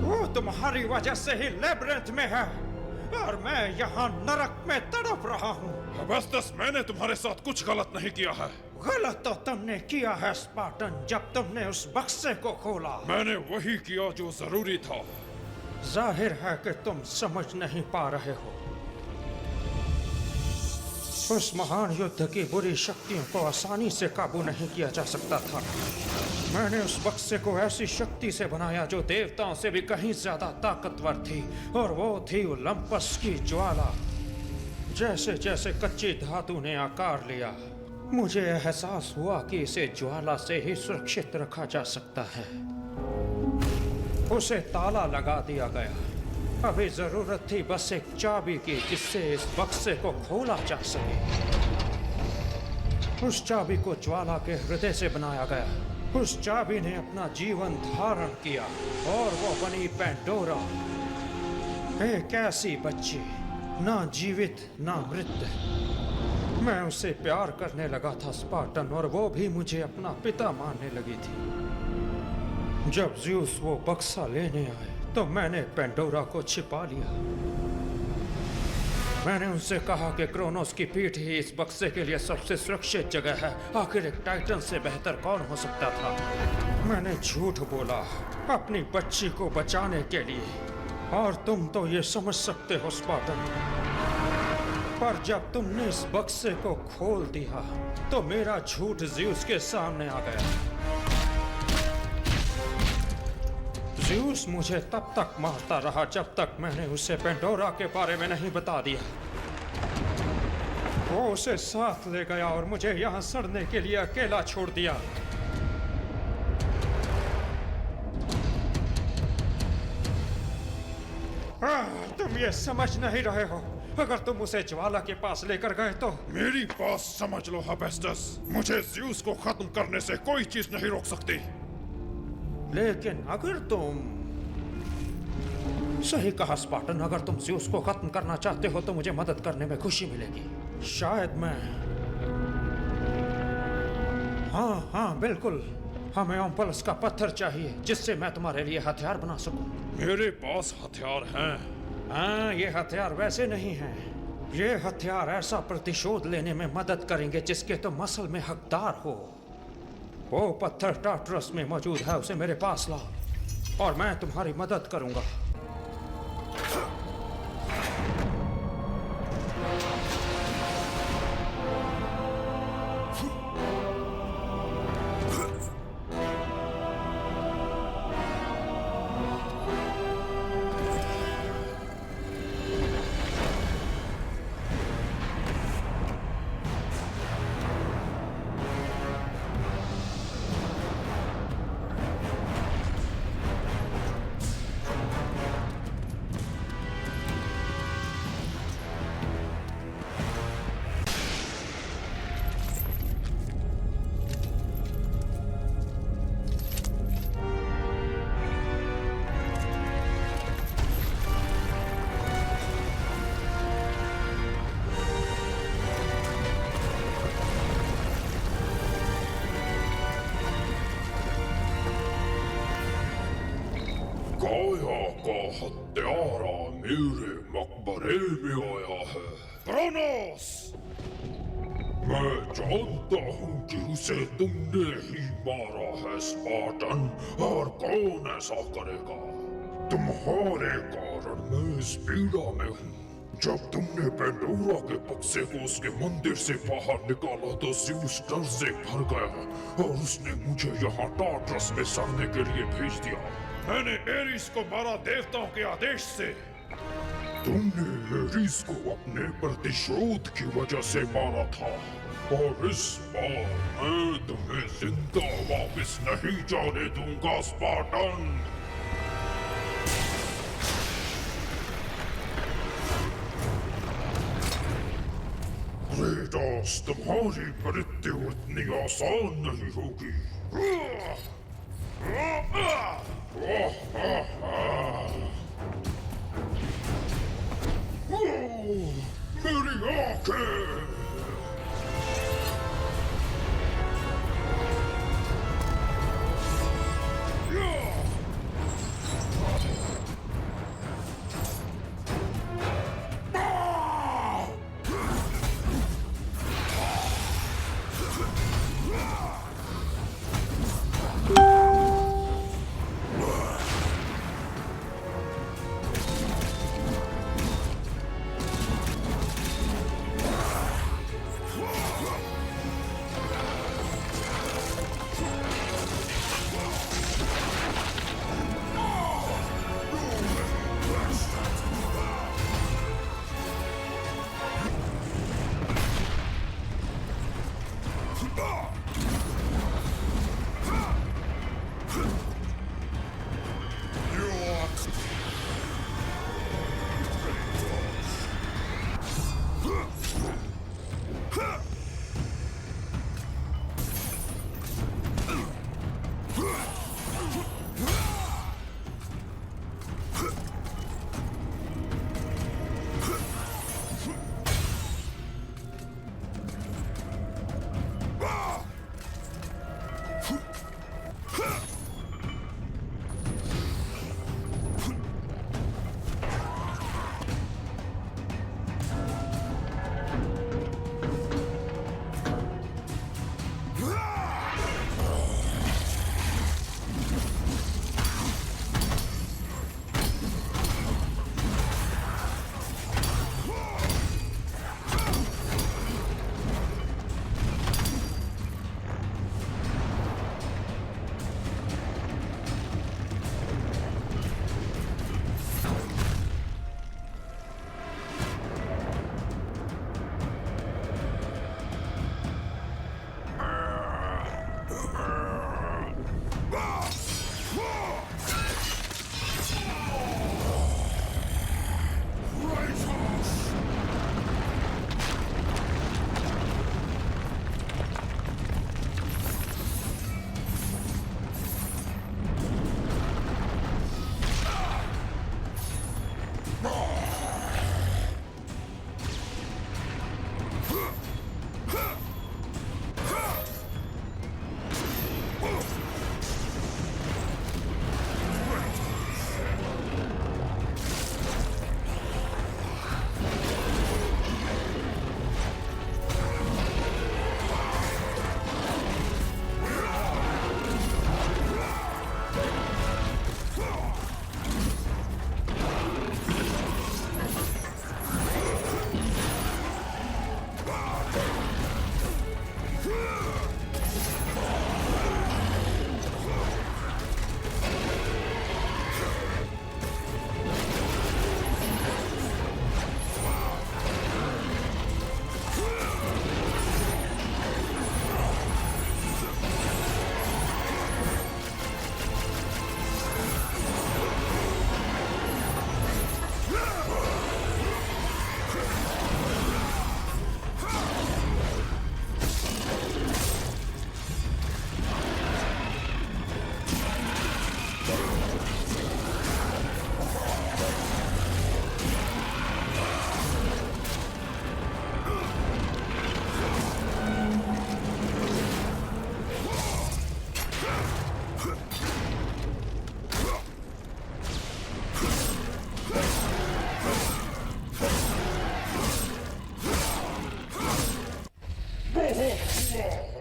वो तुम्हारी वजह से ही लैबिरिंथ में है और मैं यहाँ नरक में तड़प रहा हूँ। हेफेस्टस, मैंने तुम्हारे साथ कुछ गलत नहीं किया है। गलत तो तुमने किया है स्पार्टन, जब तुमने उस बक्से को खोला। मैंने वही किया जो जरूरी था। जाहिर है कि तुम समझ नहीं पा रहे हो। उस महान युद्ध की बुरी शक्तियों को आसानी से काबू नहीं किया जा सकता था। मैंने उस बक्से को ऐसी शक्ति से बनाया जो देवताओं से भी कहीं ज्यादा ताकतवर थी, और वो थी ओलंपस की ज्वाला। जैसे जैसे कच्ची धातु ने आकार लिया, मुझे एहसास हुआ कि इसे ज्वाला से ही सुरक्षित रखा जा सकता है। उसे ताला लगा दिया गया। अभी जरूरत थी बस एक चाबी की, जिससे इस बक्से को खोला जा सके। उस चाबी को ज्वाला के हृदय से बनाया गया। उस चाबी ने अपना जीवन धारण किया और वो बनी पेंडोरा, एक ऐसी बच्ची, ना जीवित ना मृत। मैं उसे प्यार करने लगा था स्पार्टन, और वो भी मुझे अपना पिता मानने लगी थी। जब ज़्यूस वो बक्सा लेने आए तो मैंने पेंडोरा को छिपा लिया। मैंने उनसे कहा कि क्रोनोस की पीठ ही इस बक्से के लिए सबसे सुरक्षित जगह है। आखिर एक टाइटन से बेहतर कौन हो सकता था? मैंने झूठ बोला अपनी बच्ची को बचाने के लिए, और तुम तो ये समझ सकते हो स्पार्टन। पर जब तुमने इस बक्से को खोल दिया तो मेरा झूठ ज़्यूस के सामने आ गया। ज़्यूस मुझे तब तक मारता रहा जब तक मैंने उसे पेंडोरा के बारे में नहीं बता दिया। वो उसे साथ ले गया और मुझे यहाँ सड़ने के लिए अकेला छोड़ दिया। तुम ये समझ नहीं रहे हो। अगर तुम उसे ज्वाला के पास लेकर गए तो मेरी बात समझ लो हेफेस्टस, मुझे ज़्यूस को खत्म करने से कोई चीज नहीं रोक सकती। लेकिन अगर तुम सही कहा स्पार्टन, अगर तुम ज़्यूस को खत्म करना चाहते हो तो मुझे मदद करने में खुशी मिलेगी। शायद मैं हाँ बिल्कुल, हमें ओम्पलस का पत्थर चाहिए जिससे मैं तुम्हारे लिए हथियार बना सकूं। मेरे पास हथियार हैं। हाँ, ये हथियार वैसे नहीं हैं। ये हथियार ऐसा प्रतिशोध लेने में मदद करेंगे जिसके तुम असल में हकदार हो। वो पत्थर टार्टरस में मौजूद है, उसे मेरे पास लाओ और मैं तुम्हारी मदद करूंगा। हत्यारा मेरे मकबरे में आया है। क्रोनोस! मैं जानता हूँ कि उसे तुमने ही मारा है स्पार्टन, और कौन ऐसा करेगा? तुम्हारे कारण मैं इस पीड़ा में हूँ। जब तुमने पेंडोरा के बक्से को उसके मंदिर से बाहर निकाला तो ज़्यूस डर से भर गया और उसने मुझे यहाँ टार्टरस में सड़ने के लिए भेज दिया। मैंने एरिस को मारा देवताओं के आदेश से। तुमने एरिस को अपने प्रतिशोध की वजह से मारा था, और इस बार मैं तुम्हें जिंदा वापस नहीं जाने दूंगा स्पार्टन। क्रेटोस, तुम्हारी मृत्यु इतनी आसान नहीं होगी। मेरी आंखें!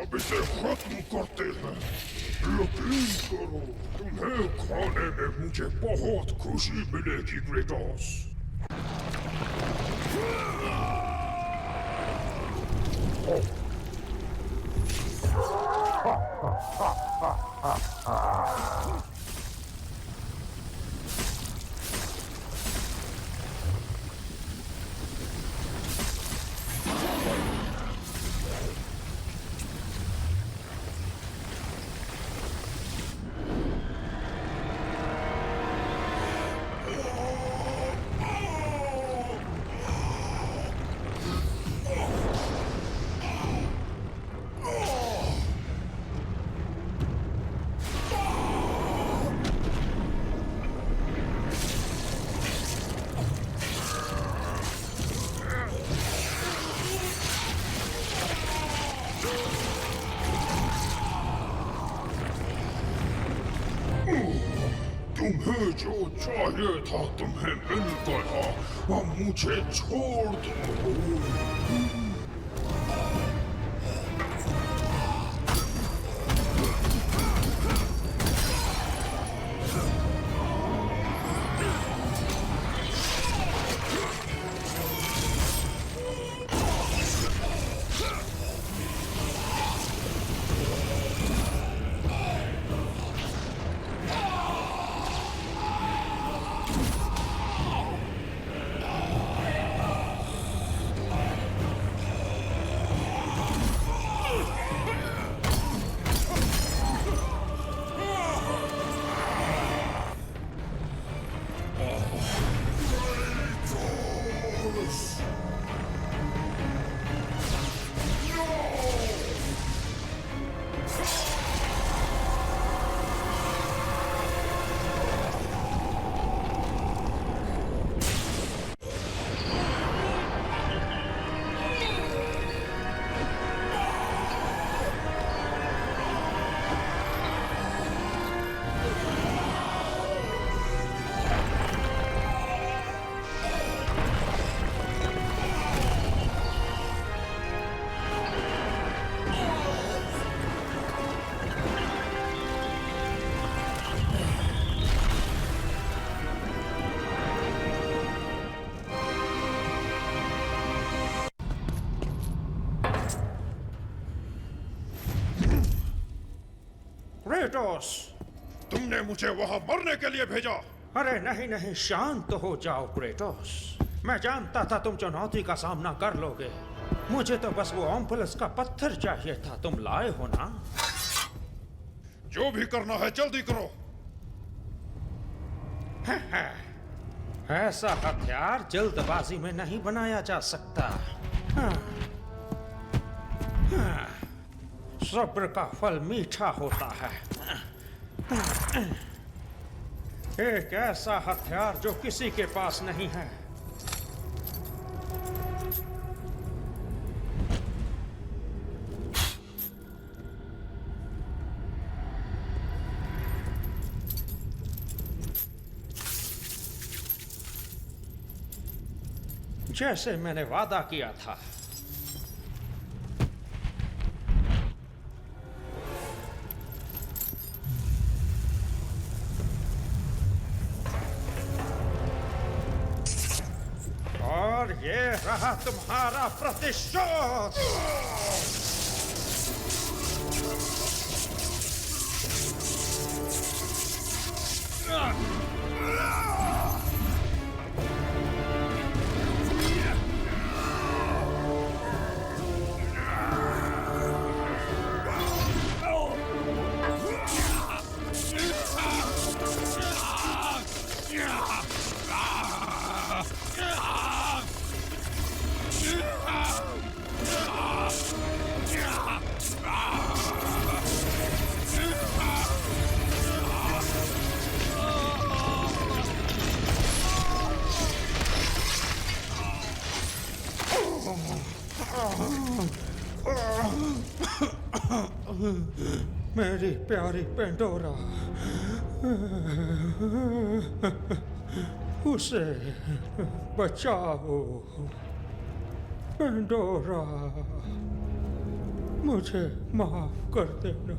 अब इसे खत्म करते हैं। यकीन करो, तुम्हें खाने में मुझे बहुत खुशी मिलेगी क्रेटोस। तुम्हें जो चाहिए था तुम्हें मिल गया, अब मुझे छोड़ दो। क्रेटोस, तुमने मुझे वहां मरने के लिए भेजा। अरे नहीं नहीं, शांत हो जाओ क्रेटोस। मैं जानता था तुम चुनौती का सामना कर लोगे। मुझे तो बस वो ओम्पुलस का पत्थर चाहिए था, तुम लाए हो ना? जो भी करना है जल्दी करो। ऐसा हथियार जल्दबाजी में नहीं बनाया जा सकता। सब्र का फल मीठा होता है। एक ऐसा हथियार जो किसी के पास नहीं है। जैसे मैंने वादा किया था। और ये रहा तुम्हारा प्रतिशोध। मेरी प्यारी पेंडोरा, उसे बचाओ पेंडोरा। मुझे माफ कर देना।